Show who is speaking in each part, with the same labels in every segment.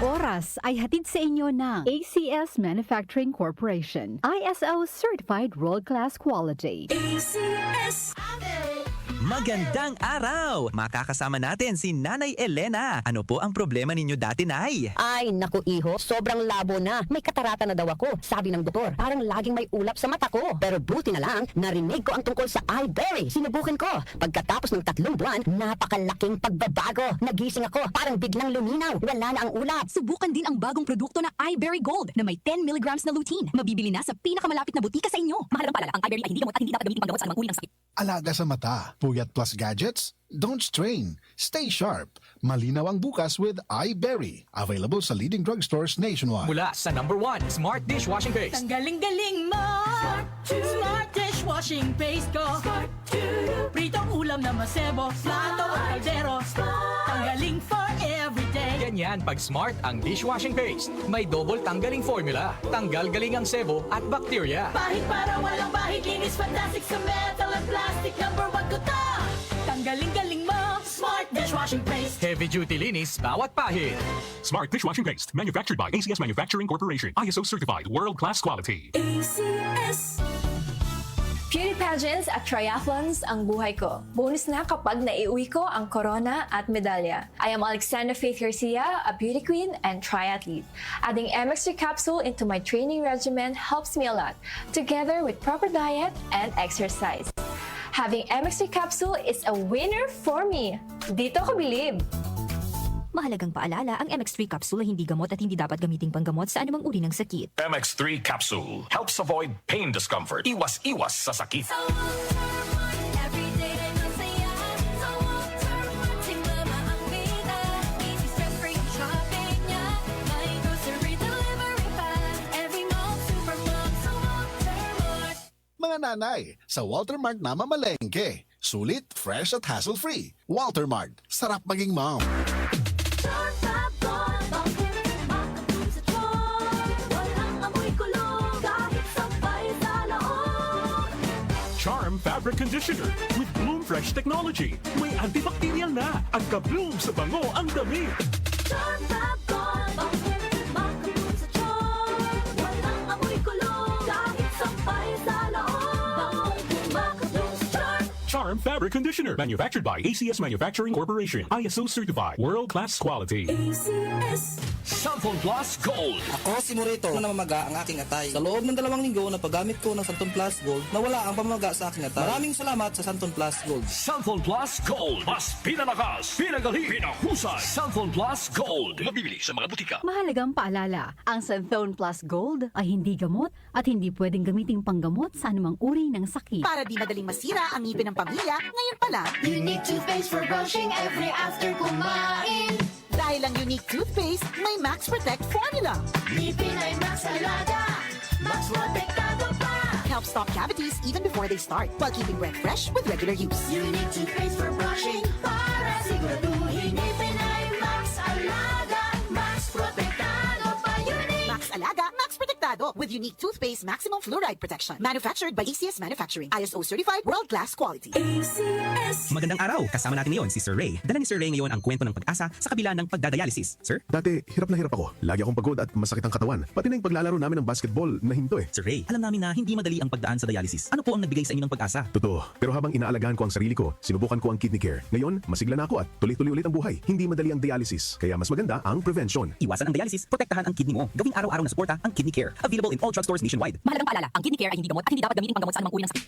Speaker 1: Oras ay hatid sa inyo ng ACS Manufacturing Corporation. ISO Certified World-Class Quality.
Speaker 2: ACS.
Speaker 3: Magandang araw! Makakasama natin si Nanay Elena. Ano po ang problema ninyo dati, Nay?
Speaker 4: Ay, naku iho, sobrang labo na. May katarata na daw ako, sabi ng doktor. Parang laging may ulap sa mata ko. Pero buti na lang, narinig ko ang tungkol sa iBerry. Sinubukan ko. Pagkatapos ng 3 buwan, napakalaking pagbabago. Nagising ako, parang biglang luminaw. Wala na ang ulap.
Speaker 5: Subukan din ang bagong produkto na iBerry Gold na may 10 mg na lutein. Mabibili na sa pinakamalapit na butika sa inyo. Mahalagang paalala, ang iBerry ay hindi gamot at hindi dapat gamitin panggamot sa anumang uri ng sakit.
Speaker 6: Alaga sa mata, puyat plus gadgets? Don't strain. Stay sharp. Malinaw ang bukas with iBerry. Available sa leading drugstores nationwide.
Speaker 7: Mula sa #1 Smart Dishwashing Paste.
Speaker 2: Ang galing-galing mo! Smart dishwashing paste ko. Pritong ulam na masebo. Plato at kaldero. Tanggaling for everyday.
Speaker 7: Ganyan pag Smart ang dishwashing paste. May double tanggaling formula. Tanggal galing ang sebo at bakterya.
Speaker 2: Bahid para walang bahid. Linis fantastic sa metal at plastic. #1 ko to! Tanggaling-galing mo! Smart dishwashing paste.
Speaker 7: Heavy duty linis bawat pahid.
Speaker 8: Smart Dishwashing Paste, manufactured by ACS Manufacturing Corporation. ISO certified, world-class quality.
Speaker 2: ACS.
Speaker 9: Beauty pageants at triathlons ang buhay ko. Bonus na kapag naiuwi ko ang corona at medalya. I am Alexandra Faith Garcia, a beauty queen and triathlete. Adding MX3 capsule into my training regimen helps me a lot, together with proper diet and exercise. Having MX3 capsule is a winner for me. Dito ko believe.
Speaker 5: Mahalagang paalala, ang MX3 capsule ay hindi gamot at hindi dapat gamiting panggamot sa anumang uri ng sakit.
Speaker 10: MX3 capsule helps avoid pain discomfort. Iwas-iwas sa sakit.
Speaker 6: Mga nanay, sa Walter Mart na mamalengke. Sulit, fresh at hassle-free. Walter Mart, sarap maging mom.
Speaker 8: Charm Fabric Conditioner with Bloom Fresh Technology. May antibacterial na. Ang ka-bloom sa bango ang dami. Charm Fabric Conditioner, manufactured by ACS Manufacturing Corporation. ISO certified, world-class quality.
Speaker 2: ACS.
Speaker 10: Santon Plus Gold.
Speaker 11: Ako si Morito na namamaga ang aking atay. Sa loob ng 2 linggo na paggamit ko ng Santon Plus Gold, nawala ang pamamaga sa aking atay. Maraming salamat sa Santon Plus Gold.
Speaker 10: Santon Plus Gold. Mas pinalakas, pinagaling, pinahusay. Santon Plus Gold. Mabibili sa mga butika.
Speaker 1: Mahalagang paalala, ang Santhone Plus Gold ay hindi gamot at hindi pwedeng gamiting panggamot sa anumang uri ng sakit.
Speaker 12: Para di madaling masira ang ngipin ng pamilya, ngayon pa lang.
Speaker 2: Unique toothpaste for brushing every after kumain.
Speaker 12: Dahil ang unique toothpaste, may Max Protect formula.
Speaker 2: Ngipin ay Max Alaga. Max Protektado pa.
Speaker 12: Helps stop cavities even before they start, while keeping breath fresh with regular use.
Speaker 2: Unique toothpaste for brushing para siguraduhin. Ngipin ay Max Alaga. Max Protektado pa. Unique.
Speaker 12: Max Alaga, Max Protectado with unique toothpaste maximum fluoride protection. Manufactured by ACS Manufacturing. ISO certified, world-class quality.
Speaker 2: ACS.
Speaker 3: Magandang araw! Kasama natin ngayon si Sir Ray. Dala ni Sir Ray ngayon ang kwento ng pag-asa sa kabila ng pagdadialysis. Sir?
Speaker 13: Dati, hirap na hirap ako. Lagi akong pagod at masakit ang katawan. Pati na yung paglalaro namin ng basketball na hinto eh.
Speaker 3: Sir Ray, alam namin na hindi madali ang pagdaan sa dialysis. Ano po ang nagbigay sa inyo ng pag-asa?
Speaker 13: Totoo. Pero habang inaalagaan ko ang sarili ko, sinubukan ko ang kidney care. Ngayon, masigla na ako at tuloy-tuloy ulit ang buhay. Hindi madali ang dialysis. Kaya mas maganda ang prevention.
Speaker 3: Iwasan ang dialysis, protektahan ang kidney mo. Gawing araw-araw na suporta ang kidney care. Available in all drugstores nationwide.
Speaker 5: Mahalagang paalala, ang kidney care ay hindi gamot at hindi dapat gamiting panggamot sa anumang uri ng sakit.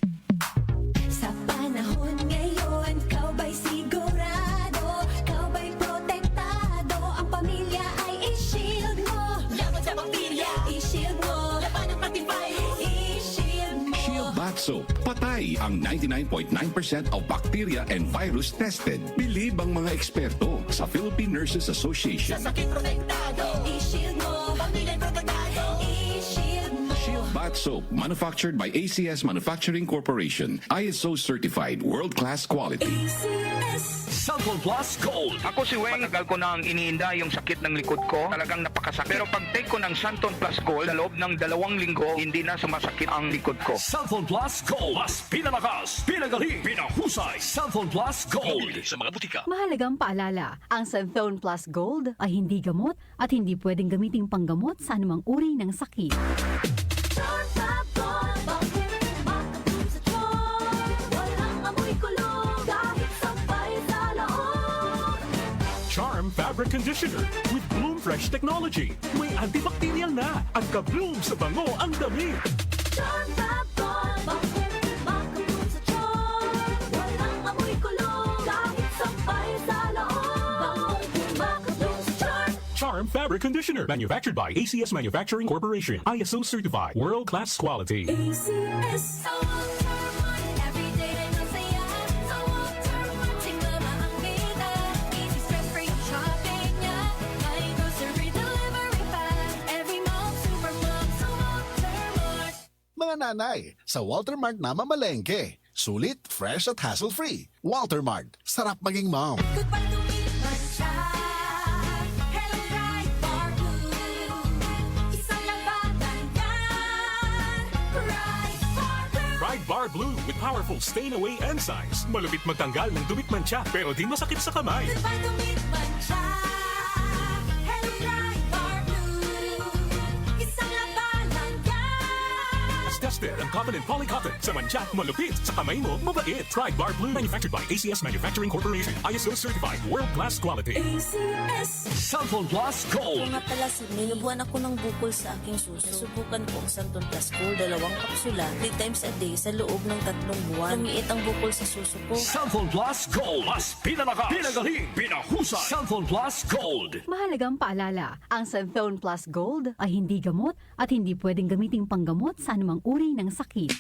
Speaker 2: Sa panahon ngayon, ikaw ba'y sigurado? Ikaw ba'y protektado? Ang pamilya ay i-shield mo. Laban sa bakterya, i-shield mo. Laban ng pati virus, i-shield mo.
Speaker 14: Shield Bath Soap. Patay ang 99.9% of bacteria and virus tested. Believe ang mga eksperto sa Philippine Nurses Association.
Speaker 2: Sa sakit protektado, i-shield mo. Pamilya protektado, i-shield mo.
Speaker 14: Shield Bath Soap, manufactured by ACS Manufacturing Corporation. ISO certified, world-class quality.
Speaker 2: ACS.
Speaker 10: Cellphone Plus Gold.
Speaker 15: Ako si Weng, matagal ko nang iniinda yung sakit ng likod ko. Talagang napakasakit. Pero pag take ko ng Santon Plus Gold, sa loob ng 2 linggo, hindi na sumasakit ang likod ko.
Speaker 10: Cellphone Plus Gold. Mas pinalakas, pinagaling, pinahusay. Cellphone Plus Gold. Mabibili sa mga butika.
Speaker 1: Mahalagang paalala, ang Santhone Plus Gold ay hindi gamot at hindi pwedeng gamiting panggamot sa anumang uri ng sakit.
Speaker 8: Charm Fabric Conditioner with Bloom Fresh Technology. May antibacterial na at ka-bloom sa bango ang damit. Charm Fabric Conditioner, manufactured by ACS Manufacturing Corporation. ISO certified, world-class quality.
Speaker 6: Mga nanay, sa Walter Mart na mamalengke. Sulit, fresh at hassle-free. Walter Mart, sarap maging mom.
Speaker 8: Pride Bar Blue with powerful stain-away enzymes. Malupit magtanggal ng dumit mancha pero di masakit sa kamay. Tested ang cotton and polycotton. Sa mancha, malupit. Sa kamay mo, mabait. Pride Bar Blue. Manufactured by ACS Manufacturing Corporation. ISO certified. World-class quality.
Speaker 10: ACS. Cellphone Plus Gold.
Speaker 16: Kung nga pala, nilubuan ako ng bukol sa aking suso. Subukan ko ang Santon Plus Gold, 2 kapsula, 3 times a day sa loob ng 3 buwan. Lumiit ang bukol sa suso ko.
Speaker 10: Cellphone Plus Gold. Mas pinalakas, pinagaling, pinahusay. Cellphone Plus Gold.
Speaker 1: Mahalagang paalala, ang Santhone Plus Gold ay hindi gamot at hindi pwedeng gamiting panggamot sa anumang uri ng sakit.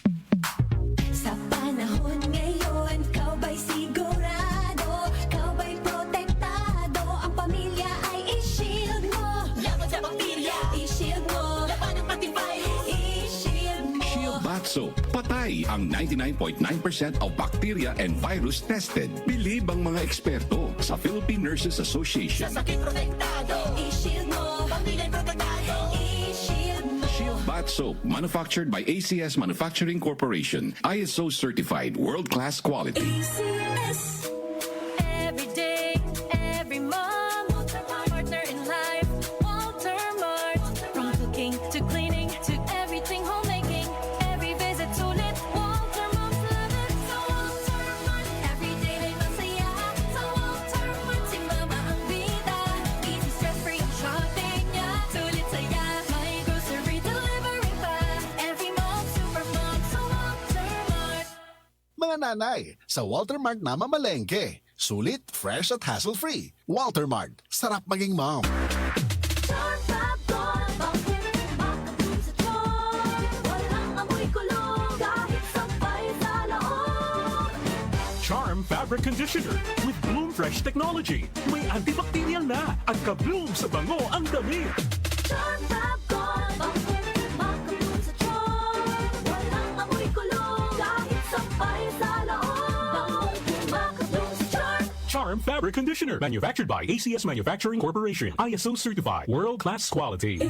Speaker 2: Sa panahon ngayon, kau ba'y sigurado? Kau ba'y protektado? Ang pamilya ay i-shield mo. Laban sa bakterya, i-shield mo. Laban ng pati virus, i-shield mo.
Speaker 14: Shield Bath Soap. Patay ang 99.9% of bacteria and virus tested. Bilib ang mga eksperto sa Philippine Nurses Association.
Speaker 2: Sa sakit protektado, i-shield mo. Pamilya protektado, i-shield mo.
Speaker 14: Shield Bath Soap, manufactured by ACS Manufacturing Corporation. ISO certified, world-class quality.
Speaker 2: ACS. Every day, every mom, partner in life, Walter Mart. From cooking to cleaning to everything homemaking, every visit sulit, Walter Moms love it. Sa Walter Mart, every day may masaya. Sa Walter Mart, si mama ang bida. Easy stress-free ang shopping niya. Sulit saya, may grocery delivery pa. Every mom, super mom, sa Walter Mart.
Speaker 6: Mga nanay, sa Walter Mart na mamalengke. Sulit, fresh at hassle-free. Walter Mart, sarap maging mom.
Speaker 8: Charm Fabric Conditioner with Bloom Fresh Technology. May antibacterial na at ka-bloom sa bango ang damit. Charm Fabric Conditioner, manufactured by ACS Manufacturing Corporation. ISO certified, world-class quality.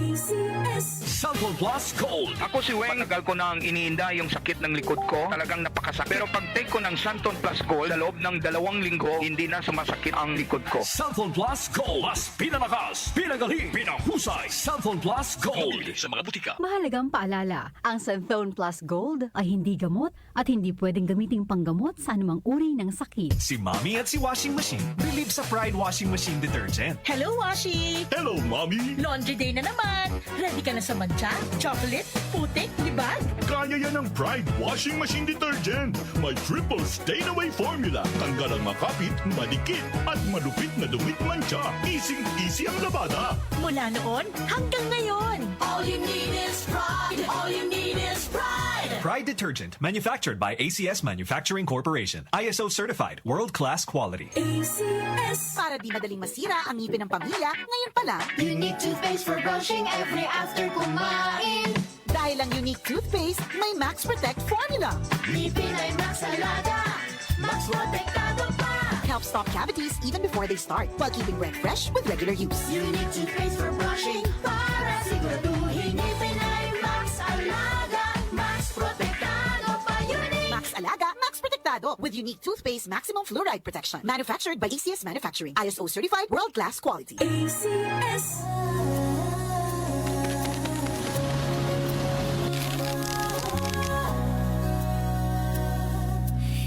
Speaker 10: Cellphone Plus Gold.
Speaker 15: Ako si Weng, matagal ko nang iniinda yung sakit ng likod ko. Talagang napakasakit. Pero pag take ko ng Santon Plus Gold, sa loob ng 2 linggo, hindi na sumasakit ang likod ko.
Speaker 10: Cellphone Plus Gold. Mas pinalakas, pinagaling, pinahusay. Cellphone Plus Gold. Mabibili sa mga butika.
Speaker 1: Mahalagang paalala, ang Santhone Plus Gold ay hindi gamot at hindi pwedeng gamiting panggamot sa anumang uri ng sakit.
Speaker 3: Si Mommy at si Washing Machine, believe sa Pride Washing Machine Detergent.
Speaker 17: Hello, Washi!
Speaker 8: Hello, Mommy!
Speaker 17: Laundry day na naman! Ready ka na sa mancha, chocolate, putik, libag?
Speaker 8: Kaya yan ang Pride Washing Machine Detergent. May triple stain-away formula. Tanggal ang makapit, manikit, at malupit na dumit mancha. Easy ang labada.
Speaker 17: Mula noon hanggang ngayon.
Speaker 2: All you need is pride. All you need is pride.
Speaker 3: Pride Detergent, manufactured by ACS Manufacturing Corporation. ISO certified, world-class quality.
Speaker 12: ACS. Para di madaling masira ang ngipin ng pamilya, ngayon pa lang.
Speaker 2: Unique toothpaste for brushing every after kumain.
Speaker 12: Dahil ang unique toothpaste, may Max Protect formula.
Speaker 2: Ngipin ay Max Alada. Max Protektado pa.
Speaker 12: helps stop cavities even before they start, while keeping breath fresh with regular use.
Speaker 2: Unique toothpaste for brushing para siguraduhin ngipin ay Max Alaga, Max Protektado pa Unique.
Speaker 12: Max Alaga, Max Protectado with unique toothpaste maximum fluoride protection. Manufactured by ACS Manufacturing. ISO certified world-class quality.
Speaker 2: ACS.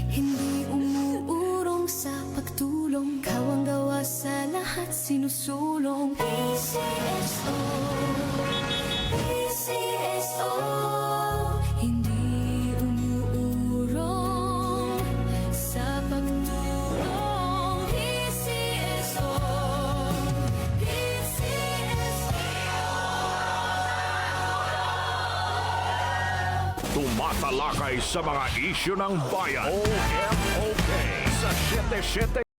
Speaker 2: Hindi umuurong sa pagtulong, kawang gawa sa lahat sinusulong. PCSO, PCSO. Hindi umuurong sa pagtulong. PCSO,
Speaker 10: Tumatalakay sa mga isyu ng bayan. OFOK sa 77